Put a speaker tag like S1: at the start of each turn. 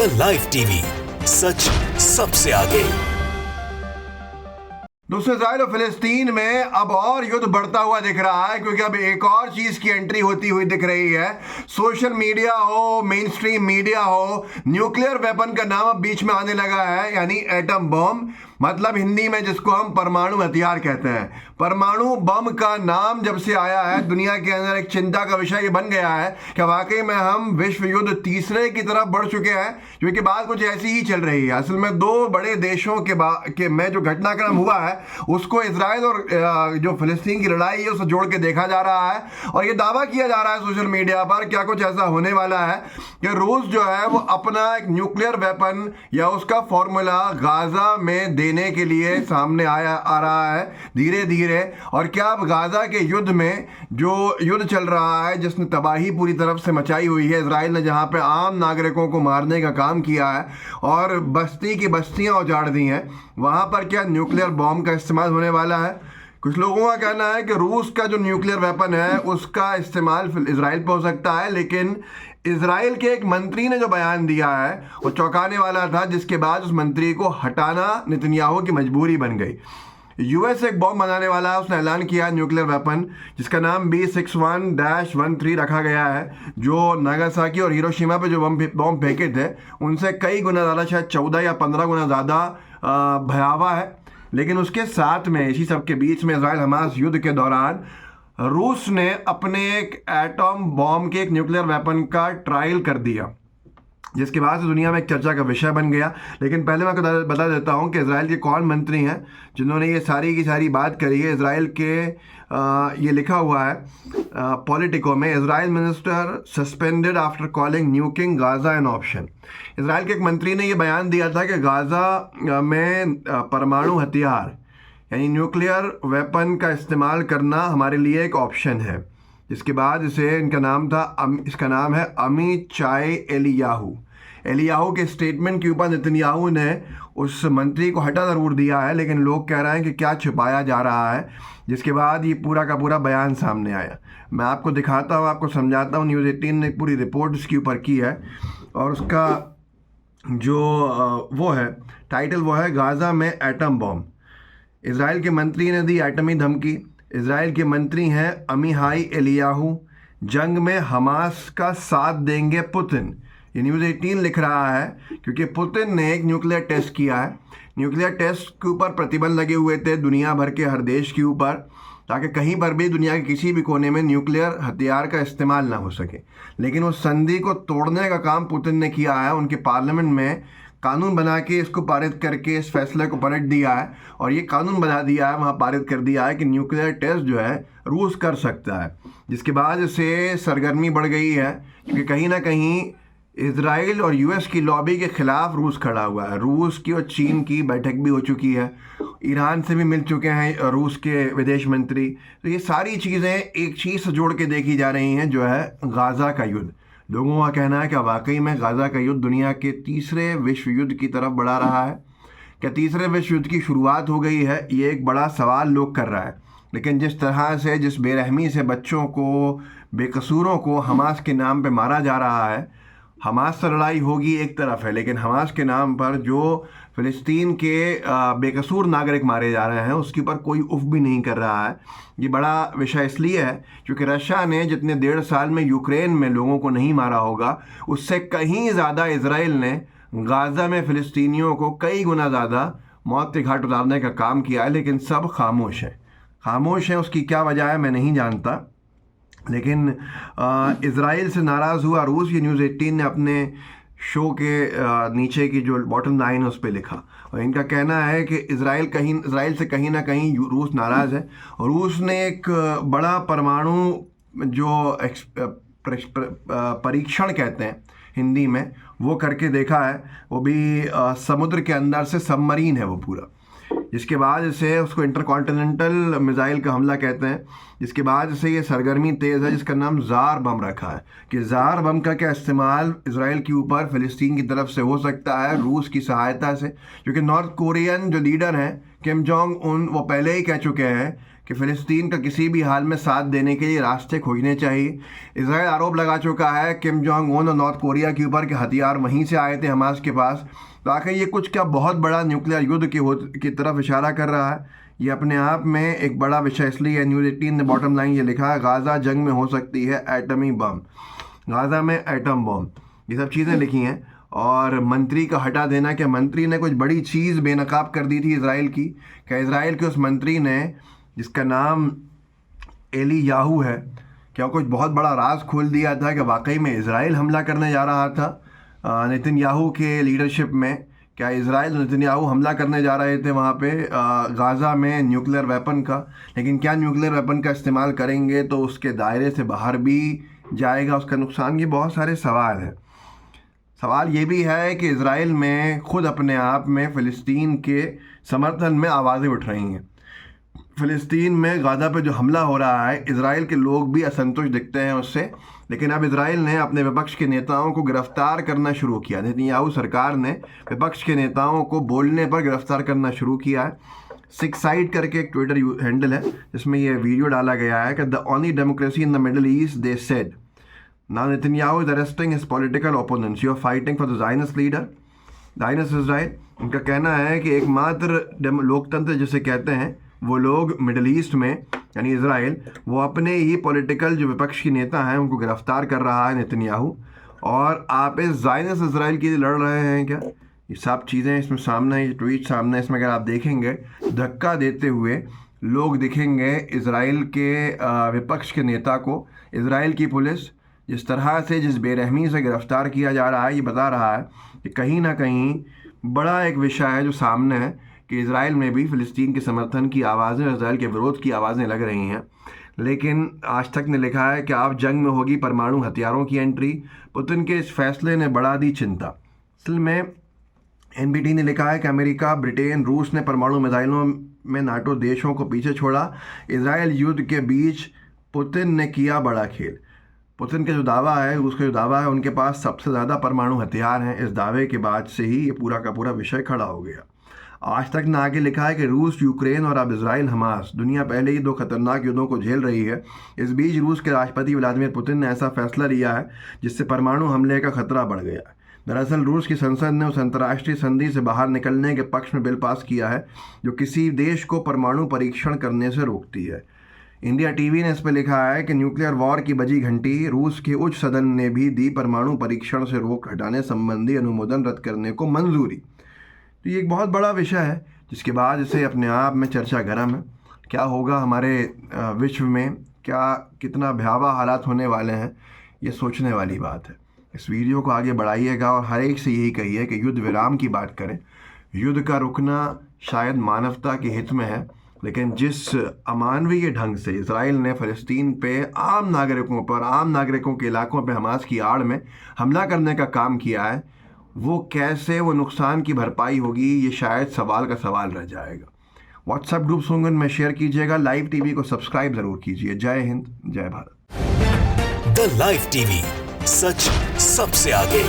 S1: India live TV, सच सबसे आगे।
S2: दोस्तों, इजराइल और फिलिस्तीन में अब और युद्ध बढ़ता हुआ दिख रहा है, क्योंकि अब एक और चीज की एंट्री होती हुई दिख रही है। सोशल मीडिया हो, मेन स्ट्रीम मीडिया हो, न्यूक्लियर वेपन का नाम अब बीच में आने लगा है, यानी एटम बम। मतलब हिंदी में जिसको हम परमाणु हथियार कहते हैं। परमाणु बम का नाम जब से आया है, दुनिया के अंदर एक चिंता का विषय ये बन गया है कि वाकई में हम विश्व युद्ध तीसरे की तरफ बढ़ चुके हैं, क्योंकि बात कुछ ऐसी ही चल रही है। असल में दो बड़े देशों के में जो घटनाक्रम हुआ है उसको इजराइल और जो फिलिस्तीन की लड़ाई है उससे जोड़ के देखा जा रहा है, और ये दावा किया जा रहा है सोशल मीडिया पर क्या कुछ ऐसा होने वाला है कि रूस जो है वो अपना एक न्यूक्लियर वेपन या उसका फॉर्मूला गाजा में देने के लिए सामने आ रहा है धीरे धीरे। और क्या अब गाजा के युद्ध में जो युद्ध चल रहा है, जिसने तबाही पूरी तरफ से मचाई हुई है, इजराइल ने जहां पे आम नागरिकों को मारने का काम किया है और बस्ती की बस्तियां उजाड़ दी हैं, वहां पर क्या न्यूक्लियर बॉम्ब का इस्तेमाल होने वाला है? कुछ लोगों का कहना है कि रूस का जो न्यूक्लियर वेपन है उसका इस्तेमाल इजराइल पर हो सकता है, लेकिन इजराइल के एक मंत्री ने जो बयान दिया है वो चौंकाने वाला था, जिसके बाद उस मंत्री को हटाना नेतन्याहू की मजबूरी बन गई। यूएस एक बॉम्ब बनाने वाला है, उसने ऐलान किया न्यूक्लियर वेपन जिसका नाम B61-13 रखा गया है, जो नागासाकी और हिरोशिमा पे जो बॉम्ब फेंके थे उनसे कई गुना ज़्यादा, शायद 14 या 15 गुना ज़्यादा भयावह है। लेकिन उसके साथ में इसी सब के बीच में इजराइल हमास युद्ध के दौरान रूस ने अपने एक एटम बॉम्ब के एक न्यूक्लियर वेपन का ट्रायल कर दिया, जिसके बाद से दुनिया में एक चर्चा का विषय बन गया। लेकिन पहले मैं आपको बता देता हूं कि इजराइल के कौन मंत्री हैं जिन्होंने ये सारी की सारी बात करी है। इजराइल के ये लिखा हुआ है पॉलिटिको में, Israel minister suspended after calling nuking Gaza an option. Israel के एक मंत्री ने ये बयान दिया था कि गाजा में परमाणु हथियार यानी न्यूक्लियर वेपन का इस्तेमाल करना हमारे लिए एक ऑप्शन है। इसके बाद इसका नाम है अमीचाई एलियाहू के स्टेटमेंट के ऊपर नेतन्याहू ने उस मंत्री को हटा ज़रूर दिया है, लेकिन लोग कह रहे हैं कि क्या छुपाया जा रहा है, जिसके बाद ये पूरा का पूरा बयान सामने आया। मैं आपको दिखाता हूँ, आपको समझाता हूँ। न्यूज़ 18 ने पूरी रिपोर्ट इसके ऊपर की है और उसका जो वो है टाइटल वो है गाजा में एटम बॉम्ब। इजराइल के मंत्री ने दी एटमी धमकी। इजराइल के मंत्री हैं अमीहाई एलियाहू, जंग में हमास का साथ देंगे पुतिन। ये न्यूज़ 18 लिख रहा है क्योंकि पुतिन ने एक न्यूक्लियर टेस्ट किया है। न्यूक्लियर टेस्ट के ऊपर प्रतिबंध लगे हुए थे दुनिया भर के हर देश के ऊपर, ताकि कहीं पर भी दुनिया के किसी भी कोने में न्यूक्लियर हथियार का इस्तेमाल ना हो सके। लेकिन उस संधि को तोड़ने का काम पुतिन ने किया है। उनके पार्लियामेंट में कानून बना के इसको पारित करके इस फैसले को पलट दिया है, और ये कानून बना दिया है, वहाँ पारित कर दिया है कि न्यूक्लियर टेस्ट जो है रूस कर सकता है। जिसके बाद से सरगर्मी बढ़ गई है, क्योंकि कहीं ना कहीं इजराइल और यूएस की लॉबी के खिलाफ रूस खड़ा हुआ है। रूस की और चीन की बैठक भी हो चुकी है, ईरान से भी मिल चुके हैं रूस के विदेश मंत्री। तो ये सारी चीज़ें एक चीज़ से जोड़ के देखी जा रही हैं, जो है गाजा का युद्ध। लोगों का कहना है कि वाकई में गाजा का युद्ध दुनिया के तीसरे विश्व युद्ध की तरफ बढ़ा रहा है। क्या तीसरे विश्व युद्ध की शुरुआत हो गई है? ये एक बड़ा सवाल लोग कर रहा है। लेकिन जिस तरह से, जिस बेरहमी से बच्चों को, बेकसूरों को हमास के नाम पे मारा जा रहा है, हमास से लड़ाई होगी एक तरफ है, लेकिन हमास के नाम पर जो फ़िलिस्तीन के बेकसूर नागरिक मारे जा रहे हैं उसके ऊपर कोई उफ भी नहीं कर रहा है। ये बड़ा विषय इसलिए है क्योंकि रशिया ने जितने 1.5 साल में यूक्रेन में लोगों को नहीं मारा होगा, उससे कहीं ज़्यादा इजराइल ने गाजा में फ़िलिस्तीनियों को कई गुना ज़्यादा मौत के घाट उतारने का काम किया है। लेकिन सब खामोश हैं। उसकी क्या वजह है मैं नहीं जानता, लेकिन इजराइल से नाराज़ हुआ रूस। ये न्यूज़ 18 ने अपने शो के नीचे की जो बॉटम लाइन है उस पर लिखा, और इनका कहना है कि इजराइल से कहीं ना कहीं रूस नाराज़ है। रूस ने एक बड़ा परमाणु जो परीक्षण कहते हैं हिंदी में, वो करके देखा है। वो भी समुद्र के अंदर से, सबमरीन है वो पूरा, जिसके बाद से उसको इंटरकॉन्टिनेंटल मिसाइल का हमला कहते हैं। जिसके बाद से ये सरगर्मी तेज़ है, जिसका नाम जार बम रखा है कि जार बम का क्या इस्तेमाल इजराइल के ऊपर फ़िलिस्तीन की तरफ से हो सकता है रूस की सहायता से। क्योंकि नॉर्थ कोरियन जो लीडर हैं किम जोंग उन, वो पहले ही कह चुके हैं कि फ़िलिस्तीन का किसी भी हाल में साथ देने के लिए रास्ते खोजने चाहिए। इजराइल आरोप लगा चुका है किम जोंग उन और नॉर्थ कोरिया के ऊपर कि हथियार वहीं से आए थे हमास के पास। तो आखिर ये कुछ क्या बहुत बड़ा न्यूक्लियर युद्ध की तरफ इशारा कर रहा है? ये अपने आप में एक बड़ा विषय इसलिए है। न्यूज़ 18 ने बॉटम लाइन ये लिखा है, गाज़ा जंग में हो सकती है एटमी बम, गाज़ा में एटम बम, ये सब चीज़ें लिखी हैं। और मंत्री का हटा देना, क्या मंत्री ने कुछ बड़ी चीज़ बेनकाब कर दी थी इज़राइल की? क्या इज़राइल के उस मंत्री ने जिसका नाम एलियाहू है, क्या कुछ बहुत बड़ा राज खोल दिया था कि वाकई में इज़राइल हमला करने जा रहा था नेतन्याहू के लीडरशिप में? क्या इज़राइल नेतन्याहू हमला करने जा रहे थे वहाँ पे गाज़ा में न्यूक्लियर वेपन का? लेकिन क्या न्यूक्लियर वेपन का इस्तेमाल करेंगे तो उसके दायरे से बाहर भी जाएगा, उसका नुकसान? ये बहुत सारे सवाल हैं। सवाल ये भी है कि इज़राइल में खुद अपने आप में फ़िलिस्तीन के समर्थन में आवाज़ें उठ रही हैं। फ़िलिस्तीन में गाज़ा पे जो हमला हो रहा है, इज़राइल के लोग भी असंतुष्ट दिखते हैं उससे। लेकिन अब इज़राइल ने अपने विपक्ष के नेताओं को गिरफ्तार करना शुरू किया। नेतन्याहू सरकार ने विपक्ष के नेताओं को बोलने पर गिरफ्तार करना शुरू किया है। 6 साइड करके एक ट्विटर हैंडल है जिसमें ये वीडियो डाला गया है कि the only democracy in the Middle East, they said. Now Netanyahu is arresting his political opponents, you are fighting for the Zionist leader, Zionist Israel. उनका कहना है कि एकमात्र लोकतंत्र जिसे कहते हैं वो लोग मिडल ईस्ट में, यानी इज़राइल, वो अपने ही पॉलिटिकल जो विपक्ष की नेता हैं उनको गिरफ्तार कर रहा है नेतन्याहू। और आप इस ज़ायनिस्ट इज़राइल के लिए लड़ रहे हैं क्या? ये सब चीज़ें इसमें सामने, ये ट्वीट सामने, इसमें अगर आप देखेंगे धक्का देते हुए लोग दिखेंगे इज़राइल के विपक्ष के नेता को। इज़राइल की पुलिस जिस तरह से, जिस बेरहमी से गिरफ्तार किया जा रहा है, ये बता रहा है कि कहीं ना कहीं बड़ा एक विषय है जो सामने है कि इज़राइल में भी फ़िलिस्तीन के समर्थन की आवाज़ें, इज़राइल के विरोध की आवाज़ें लग रही हैं। लेकिन आज तक ने लिखा है कि आप जंग में होगी परमाणु हथियारों की एंट्री। पुतिन के इस फैसले ने बढ़ा दी चिंता। असल में एनबीटी ने लिखा है कि अमेरिका, ब्रिटेन, रूस ने परमाणु मिसाइलों में नाटो देशों को पीछे छोड़ा। इज़राइल युद्ध के बीच पुतिन ने किया बड़ा खेल। पुतिन का जो दावा है, उसका जो दावा है, उनके पास सबसे ज़्यादा परमाणु हथियार हैं। इस दावे के बाद से ही ये पूरा का पूरा विषय खड़ा हो गया। आज तक ने आगे लिखा है कि रूस, यूक्रेन और अब इज़राइल हमास, दुनिया पहले ही 2 खतरनाक युद्धों को झेल रही है। इस बीच रूस के राष्ट्रपति व्लादिमीर पुतिन ने ऐसा फैसला लिया है जिससे परमाणु हमले का खतरा बढ़ गया है। दरअसल रूस की संसद ने उस अंतर्राष्ट्रीय संधि से बाहर निकलने के पक्ष में बिल पास किया है जो किसी देश को परमाणु परीक्षण करने से रोकती है। इंडिया टीवी ने इस पर लिखा है कि न्यूक्लियर वॉर की बजी घंटी, रूस के उच्च सदन ने भी दी परमाणु परीक्षण से रोक हटाने संबंधी अनुमोदन रद्द करने को मंजूरी। तो ये एक बहुत बड़ा विषय है जिसके बाद इसे अपने आप में चर्चा गर्म है। क्या होगा हमारे विश्व में, क्या कितना भयावह हालात होने वाले हैं, ये सोचने वाली बात है। इस वीडियो को आगे बढ़ाइएगा और हर एक से यही कहिए कि युद्ध विराम की बात करें। युद्ध का रुकना शायद मानवता के हित में है, लेकिन जिस अमानवीय ढंग से इज़राइल ने फ़लस्तीन पे आम नागरिकों पर, आम नागरिकों के इलाकों पे हमास की आड़ में हमला करने का काम किया है, वो कैसे वो नुकसान की भरपाई होगी, ये शायद सवाल का सवाल रह जाएगा। व्हाट्सएप ग्रुप सुंगन में शेयर कीजिएगा। लाइव टीवी को सब्सक्राइब ज़रूर कीजिए। जय हिंद, जय भारत।
S1: द लाइव टीवी, सच सबसे आगे।